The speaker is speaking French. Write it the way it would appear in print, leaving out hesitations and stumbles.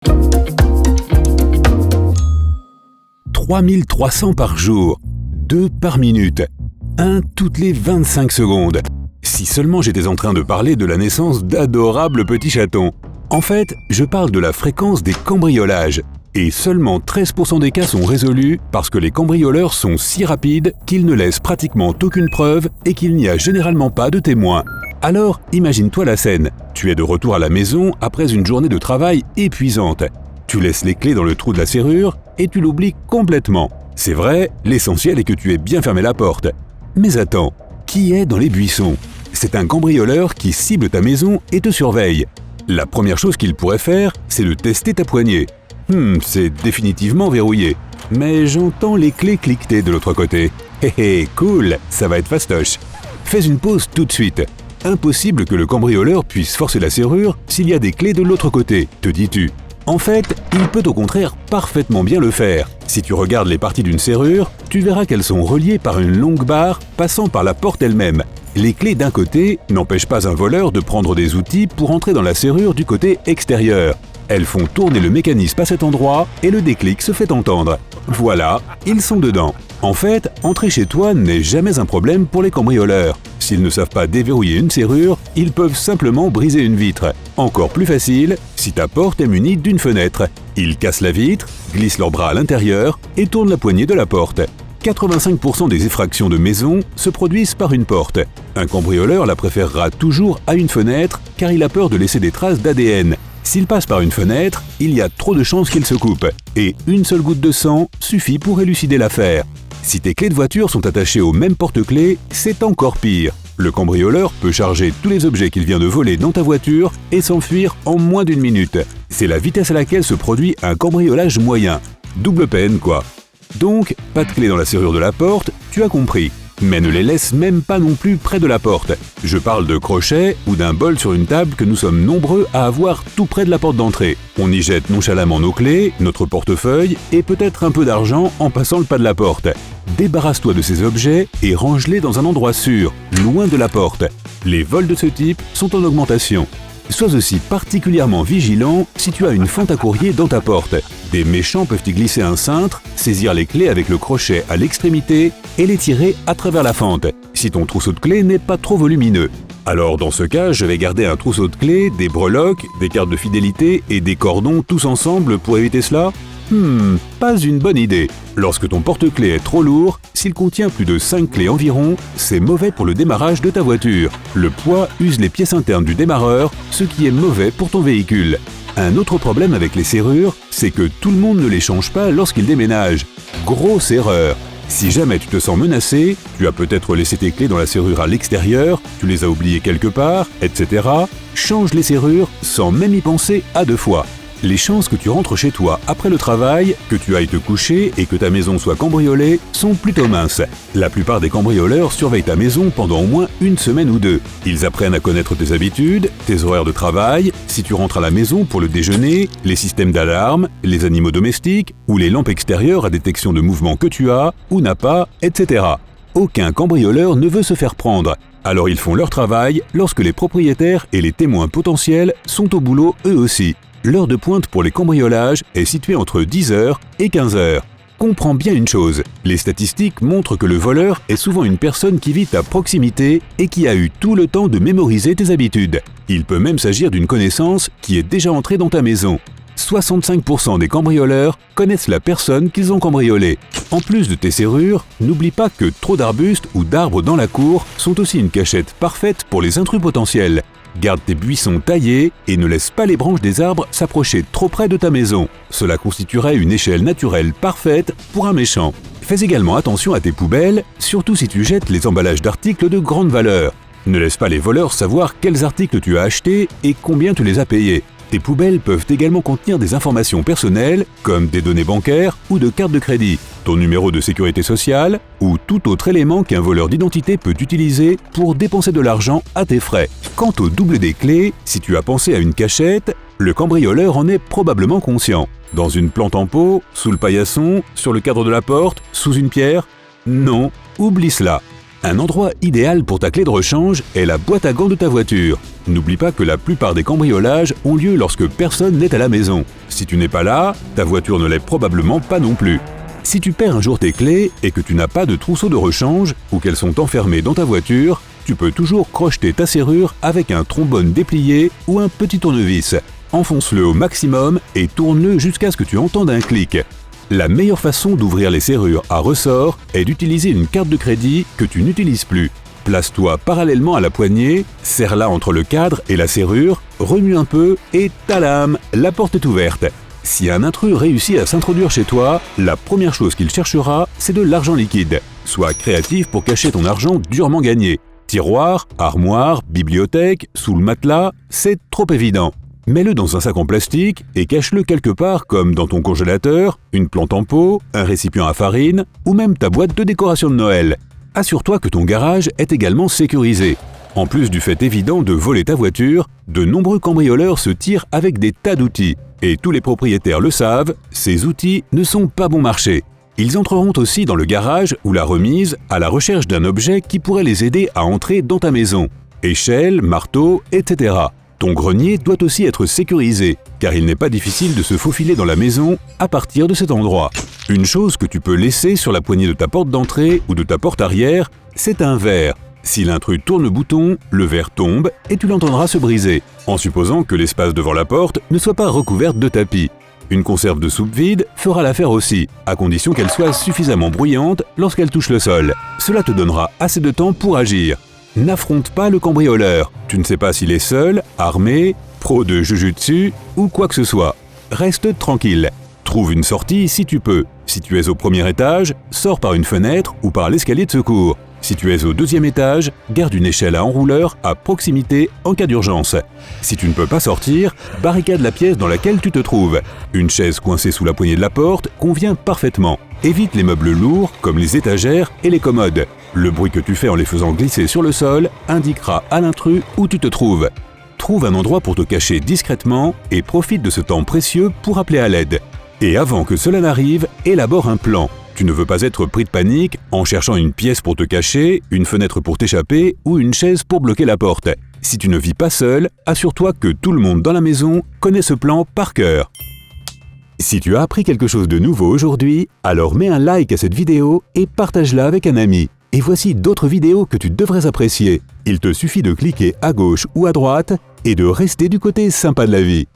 3300 par jour, 2 par minute, 1 toutes les 25 secondes. Si seulement j'étais en train de parler de la naissance d'adorables petits chatons. En fait, je parle de la fréquence des cambriolages. Et seulement 13% des cas sont résolus parce que les cambrioleurs sont si rapides qu'ils ne laissent pratiquement aucune preuve et qu'il n'y a généralement pas de témoins. Alors, imagine-toi la scène. Tu es de retour à la maison après une journée de travail épuisante. Tu laisses les clés dans le trou de la serrure et tu l'oublies complètement. C'est vrai, l'essentiel est que tu aies bien fermé la porte. Mais attends, qui est dans les buissons? C'est un cambrioleur qui cible ta maison et te surveille. La première chose qu'il pourrait faire, c'est de tester ta poignée. C'est définitivement verrouillé. Mais j'entends les clés cliqueter de l'autre côté. Hé hé, cool, ça va être fastoche. Fais une pause tout de suite. Impossible que le cambrioleur puisse forcer la serrure s'il y a des clés de l'autre côté, te dis-tu. En fait, il peut au contraire parfaitement bien le faire. Si tu regardes les parties d'une serrure, tu verras qu'elles sont reliées par une longue barre passant par la porte elle-même. Les clés d'un côté n'empêchent pas un voleur de prendre des outils pour entrer dans la serrure du côté extérieur. Elles font tourner le mécanisme à cet endroit et le déclic se fait entendre. Voilà, ils sont dedans. En fait, entrer chez toi n'est jamais un problème pour les cambrioleurs. S'ils ne savent pas déverrouiller une serrure, ils peuvent simplement briser une vitre. Encore plus facile, si ta porte est munie d'une fenêtre. Ils cassent la vitre, glissent leurs bras à l'intérieur et tournent la poignée de la porte. 85% des effractions de maison se produisent par une porte. Un cambrioleur la préférera toujours à une fenêtre car il a peur de laisser des traces d'ADN. S'il passe par une fenêtre, il y a trop de chances qu'il se coupe. Et une seule goutte de sang suffit pour élucider l'affaire. Si tes clés de voiture sont attachées au même porte-clés, c'est encore pire. Le cambrioleur peut charger tous les objets qu'il vient de voler dans ta voiture et s'enfuir en moins d'une minute. C'est la vitesse à laquelle se produit un cambriolage moyen. Double peine, quoi. Donc, pas de clé dans la serrure de la porte, tu as compris. Mais ne les laisse même pas non plus près de la porte. Je parle de crochets ou d'un bol sur une table que nous sommes nombreux à avoir tout près de la porte d'entrée. On y jette nonchalamment nos clés, notre portefeuille et peut-être un peu d'argent en passant le pas de la porte. Débarrasse-toi de ces objets et range-les dans un endroit sûr, loin de la porte. Les vols de ce type sont en augmentation. Sois aussi particulièrement vigilant si tu as une fente à courrier dans ta porte. Des méchants peuvent y glisser un cintre, saisir les clés avec le crochet à l'extrémité et les tirer à travers la fente, si ton trousseau de clés n'est pas trop volumineux. Alors dans ce cas, je vais garder un trousseau de clés, des breloques, des cartes de fidélité et des cordons tous ensemble pour éviter cela? Pas une bonne idée. Lorsque ton porte-clés est trop lourd, s'il contient plus de 5 clés environ, c'est mauvais pour le démarrage de ta voiture. Le poids use les pièces internes du démarreur, ce qui est mauvais pour ton véhicule. Un autre problème avec les serrures, c'est que tout le monde ne les change pas lorsqu'ils déménagent. Grosse erreur. Si jamais tu te sens menacé, tu as peut-être laissé tes clés dans la serrure à l'extérieur, tu les as oubliées quelque part, etc. Change les serrures sans même y penser à 2 fois. Les chances que tu rentres chez toi après le travail, que tu ailles te coucher et que ta maison soit cambriolée sont plutôt minces. La plupart des cambrioleurs surveillent ta maison pendant au moins une semaine ou 2. Ils apprennent à connaître tes habitudes, tes horaires de travail, si tu rentres à la maison pour le déjeuner, les systèmes d'alarme, les animaux domestiques ou les lampes extérieures à détection de mouvement que tu as ou n'as pas, etc. Aucun cambrioleur ne veut se faire prendre. Alors ils font leur travail lorsque les propriétaires et les témoins potentiels sont au boulot eux aussi. L'heure de pointe pour les cambriolages est située entre 10h et 15h. Comprends bien une chose, les statistiques montrent que le voleur est souvent une personne qui vit à proximité et qui a eu tout le temps de mémoriser tes habitudes. Il peut même s'agir d'une connaissance qui est déjà entrée dans ta maison. 65% des cambrioleurs connaissent la personne qu'ils ont cambriolée. En plus de tes serrures, n'oublie pas que trop d'arbustes ou d'arbres dans la cour sont aussi une cachette parfaite pour les intrus potentiels. Garde tes buissons taillés et ne laisse pas les branches des arbres s'approcher trop près de ta maison. Cela constituerait une échelle naturelle parfaite pour un méchant. Fais également attention à tes poubelles, surtout si tu jettes les emballages d'articles de grande valeur. Ne laisse pas les voleurs savoir quels articles tu as achetés et combien tu les as payés. Tes poubelles peuvent également contenir des informations personnelles, comme des données bancaires ou de cartes de crédit, ton numéro de sécurité sociale ou tout autre élément qu'un voleur d'identité peut utiliser pour dépenser de l'argent à tes frais. Quant au double des clés, si tu as pensé à une cachette, le cambrioleur en est probablement conscient. Dans une plante en pot, sous le paillasson, sur le cadre de la porte, sous une pierre? Non, oublie cela. Un endroit idéal pour ta clé de rechange est la boîte à gants de ta voiture. N'oublie pas que la plupart des cambriolages ont lieu lorsque personne n'est à la maison. Si tu n'es pas là, ta voiture ne l'est probablement pas non plus. Si tu perds un jour tes clés et que tu n'as pas de trousseau de rechange ou qu'elles sont enfermées dans ta voiture, tu peux toujours crocheter ta serrure avec un trombone déplié ou un petit tournevis. Enfonce-le au maximum et tourne-le jusqu'à ce que tu entendes un clic. La meilleure façon d'ouvrir les serrures à ressort est d'utiliser une carte de crédit que tu n'utilises plus. Place-toi parallèlement à la poignée, serre-la entre le cadre et la serrure, remue un peu et talam, la porte est ouverte. Si un intrus réussit à s'introduire chez toi, la première chose qu'il cherchera, c'est de l'argent liquide. Sois créatif pour cacher ton argent durement gagné. Tiroir, armoire, bibliothèque, sous le matelas, c'est trop évident. Mets-le dans un sac en plastique et cache-le quelque part comme dans ton congélateur, une plante en pot, un récipient à farine ou même ta boîte de décoration de Noël. Assure-toi que ton garage est également sécurisé. En plus du fait évident de voler ta voiture, de nombreux cambrioleurs se tirent avec des tas d'outils. Et tous les propriétaires le savent, ces outils ne sont pas bon marché. Ils entreront aussi dans le garage ou la remise à la recherche d'un objet qui pourrait les aider à entrer dans ta maison. Échelle, marteau, etc. Ton grenier doit aussi être sécurisé, car il n'est pas difficile de se faufiler dans la maison à partir de cet endroit. Une chose que tu peux laisser sur la poignée de ta porte d'entrée ou de ta porte arrière, c'est un verre. Si l'intrus tourne le bouton, le verre tombe et tu l'entendras se briser, en supposant que l'espace devant la porte ne soit pas recouverte de tapis. Une conserve de soupe vide fera l'affaire aussi, à condition qu'elle soit suffisamment bruyante lorsqu'elle touche le sol. Cela te donnera assez de temps pour agir. N'affronte pas le cambrioleur. Tu ne sais pas s'il est seul, armé, pro de jujutsu ou quoi que ce soit. Reste tranquille. Trouve une sortie si tu peux. Si tu es au premier étage, sors par une fenêtre ou par l'escalier de secours. Si tu es au deuxième étage, garde une échelle à enrouleur à proximité en cas d'urgence. Si tu ne peux pas sortir, barricade la pièce dans laquelle tu te trouves. Une chaise coincée sous la poignée de la porte convient parfaitement. Évite les meubles lourds comme les étagères et les commodes. Le bruit que tu fais en les faisant glisser sur le sol indiquera à l'intrus où tu te trouves. Trouve un endroit pour te cacher discrètement et profite de ce temps précieux pour appeler à l'aide. Et avant que cela n'arrive, élabore un plan. Tu ne veux pas être pris de panique en cherchant une pièce pour te cacher, une fenêtre pour t'échapper ou une chaise pour bloquer la porte. Si tu ne vis pas seul, assure-toi que tout le monde dans la maison connaît ce plan par cœur. Si tu as appris quelque chose de nouveau aujourd'hui, alors mets un like à cette vidéo et partage-la avec un ami. Et voici d'autres vidéos que tu devrais apprécier. Il te suffit de cliquer à gauche ou à droite et de rester du côté sympa de la vie.